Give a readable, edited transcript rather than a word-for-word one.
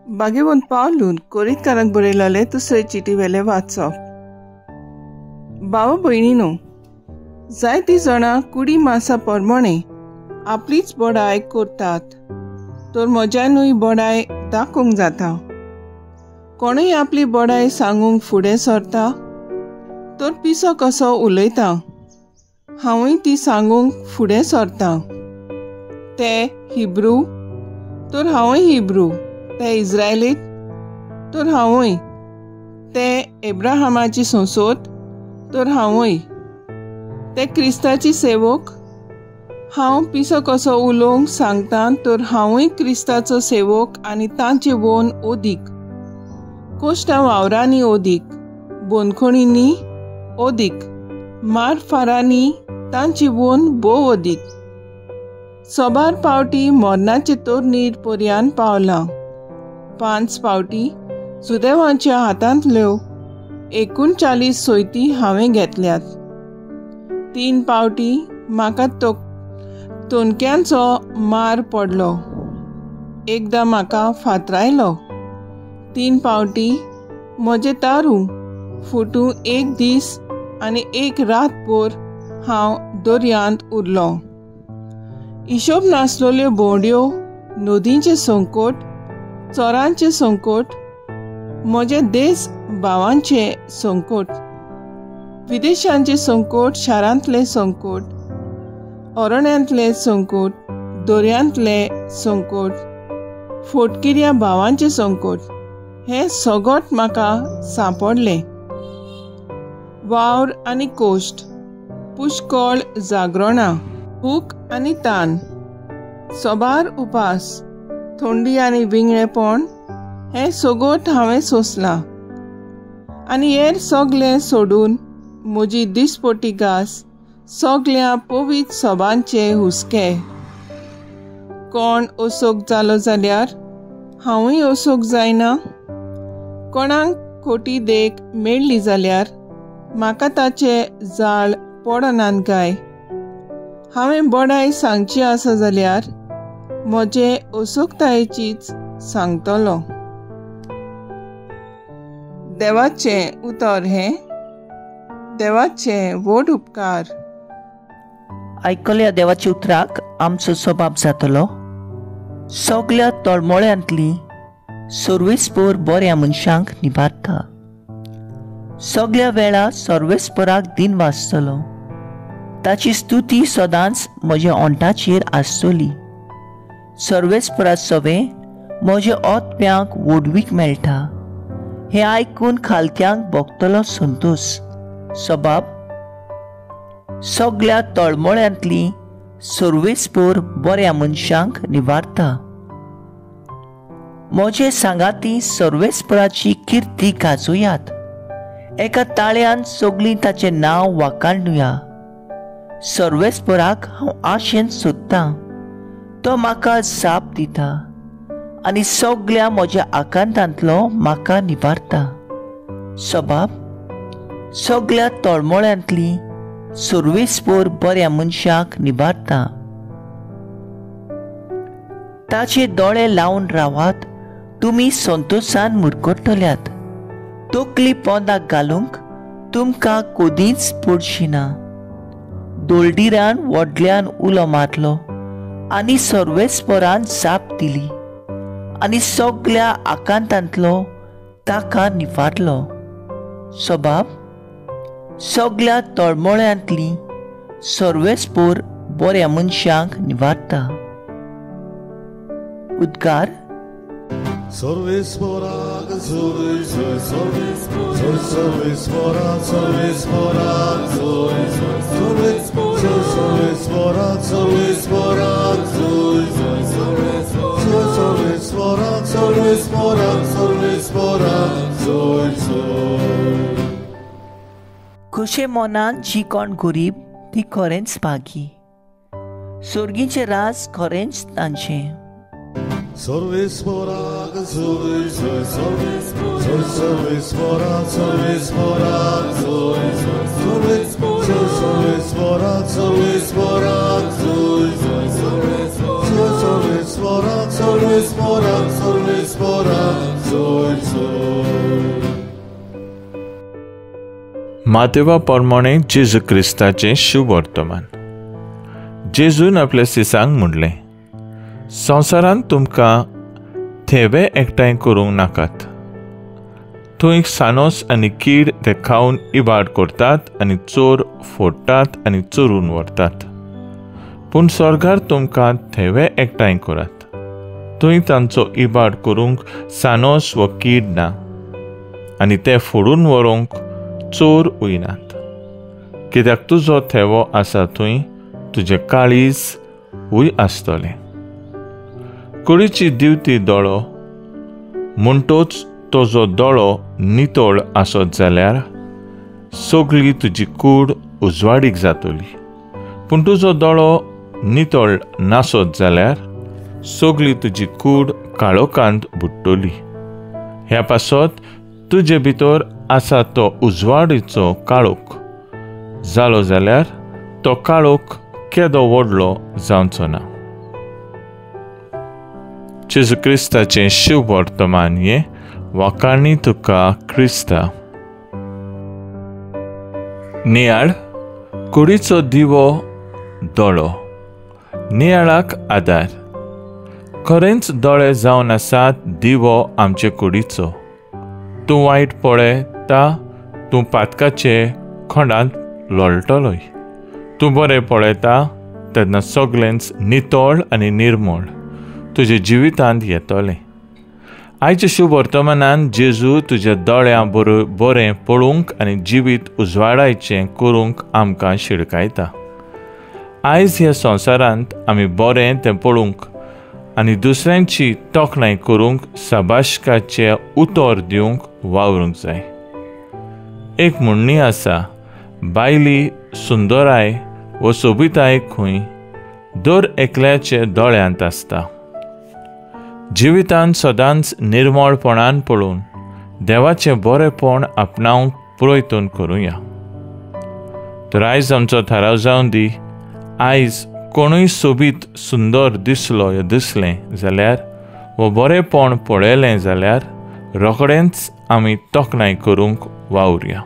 बागेवन पावलून कोरीतकारांक बरयलेले दुसरे चिटी वेले वाचप। भाव भयणीनो, जायतीं जाणां कुडी मासा प्रमाणे आपलीच बडाय करतात, तर म्हज्यानूय बडाय दाखोवंक जाता। कोणूय आपली बडाय सांगूंक फुडें सरता, तर पिसो कसो उलयता, हांवूय ती सांगूंक फुडें सरतां। ते हिब्रू, तर हांवूय हिब्रू। ते इस्रायलीत, तर हांवूय। ते एब्राहामाची संसोद, तर हांवूय। ते क्रिस्ताची सेवक, हांव पिसो कसो उलोवंक सांगता, तर हांवूय क्रिस्ताचो सेवक आनी तांचे वोन ओदीक। कोश्टां वावरांनी ओदीक, बोनखणींनी ओदीक, मार फारांनी तांची वोन भोव ओदीक। सोबार पावटी मोरनाचे तोरणीर पर्यान पावलां। 5 पावटी सुदैवांच्या हातांतल्यो 39 सोयती हांवें घेतल्यात। 3 पावटी म्हाका तोणक्यांचो मार पडलो, एकदां म्हाका फातरायलो। 3 पावटी म्हजें तारू फुटूं 1 दीस आनी 1 रातभर हांव दर्यांत उरलो। हिशोब नासलोल्यो भोंवड्यो, नदींचें संकट, चोरांचें संकट, म्हजे देस भावांचें संकट, विदेशांचें संकट, शारांतलें संकट, अरण्यांतलें संकट, दर्यांतलें संकट, फोटकिऱ्या भावांचें संकट, हें सगळें म्हाका सांपडलें। वावर आनी कोश्ट, पुष्कळ जागरणां, भूक आनी तान, सोबार उपास, थंडी आनी विंगळेपण, हें सगळें हांवें सोंसलां। आनी हेर सगळें सोडून म्हजी दिसपट्टी सगळ्या पवित्र सोबांचे हुस्के। कोण ओसोक जालो जाल्यार हांवूय ओसोक जायना। कोणाक खोटी देख मेळ्ळी जाल्यार म्हाका ताचे जाळ पडनात काय। हांवें बडाय सांगची आसा जाल्यार म्हजे ओसोकतायेचीच सांगतलो। देवाचें उतर हें, देवाचे व्हड उपकार। आयकल्या देवाच्या उतराक आमचो सबाब जातलो। सगळ्या तळमळ्यांतली सर्वेस्पर बऱ्या मनशांक निबारता। सगळ्या वेळा सर्वेस्पराक दिन वाजतलो। ताची स्तुती सदांच म्हज्या ओंठाचेर आसतली। सर्वेस्परा सवे म्हज्या ओतप्यांक वडवीक मेळटा। हें आयकून खालत्यांक भोगतलो संतोश। सबाब, सगळ्या तळमळ्यांतली सर्वेस्पर बऱ्या मनशांक निवारता। म्हजे सांगाती सर्वेस्पराची किर्ती गाजोयात। एका ताळ्यान सगळीं ताचें नांव वाखाणुया। सर्वेस्पराक हांव आशेन सोदतां, तो म्हाका जाप दिता आनी सगळ्या म्हज्या आकांतांतलो म्हाका निबारता। सबाब, सगळ्या तळमळ्यांतली सर्वेस्पर बऱ्या मनशाक निबारता। ताचे दोळे लावन रावात, तुमी संतोशान मुरगडटल्यात। तकली पोंदाक घालूंक तुमकां कदींच पडचिना। दोलडीरान व्हडल्यान उलो मारलो आनी सर्वेस्परान जाप दिली आनी सगळ्या आकांतांतलो ताका निवारलो। सबाब, सगळ्या तळमळ्यांतली सर्वेस्पर बऱ्या मनशांक निवारता। उद्गार। Sorvesporak, sorvesporak, sorvesporak, sorvesporak, sorvesporak, sorvesporak, खुशे मोनान जी कोण गरीब ती खरेंच भागी। सोर्गीचे राज खरेंच तांचें। Sorvesporak, sorvesporak, sorvesporak, sorvesporak, sorvesporak, sorvesporak, sorvesporak, sorvesporak, मातेवा प्रमाणे जेजू क्रिस्ताचें शुभ वर्तमान. जेजून आपल्या सिसांक म्हणलें, संवसारांत तुमकां थेवे एकठांय करूंक नाकात. थंय सानोस आनी कीड ते खावन इबाड करतात आनी चोर फोडटात आनी चोरून व्हरतात. पूण स्वर्गार तुमकां थेवे एकठांय करात. थंय तांचो इबाड करूंक सानोस व कीड ना आनी ते फोडून व्हरूंक चोर उयनात. कित्याक तुजो थेवो आसा थंय तुजें काळीज उय आसतलें. कुडीची दिवती दोळो म्हणटोच तुजो दोळो नितळ आसत जाल्यार सगळी तुजी कूड उजवाडीक जातली. पूण तुजो दोळो नितळ नासत जाल्यार सगळी तुजी कूड काळोखांत बुडटली. ह्या पासत तुजे भितर आसा तो उजवाडीचो काळोख जालो जाल्यार तो काळोख केदो व्हडलो जावचो ना. जेजू क्रिस्ताचें शुभ वर्तमान हें वाखाणी तुका क्रिस्ता. नियाळ कुडीचो दिवो दोळो, नियाळाक आदार. खरेंच दोळे जावन आसात दिवो आमचे कुडीचो. तूं वायट पळयता, तूं पातकाचे खोंडांत लोळटलोय. तूं बरें पळयता तेन्ना सगळेंच नितळ आनी निर्मळ तुज्या जिवितांत येतलें. आयच्या शुभ वर्तमानांत जेजू तुज्या दोळ्यां बरें पळोवंक आनी जिवीत उजवाडायचें करूंक आमकां शिडकायता. आयज ह्या संवसारांत आमी बरें तें पळोवंक आनी दुसऱ्यांची तोखणाय करूंक सभाशकाचें उतर दिवंक वावरूंक जाय. एक म्हणणी आसा, बायली सुंदराय व सोबिताय खंय दर एकल्याचे दोळ्यांत आसता. जिवितांत सदांच निर्मळपणान पळोवन देवाचें बरेंपण आपणावंक प्रयत्न करुया. तर आयज आमचो थाराव जावन दी. आयज कोणूय सोबीत सुंदर दिसलो या दिसलें जाल्यार वो बरेंपण पळयलें जाल्यार रोखडेंच आमी तोखणाय करूंक वावुरया.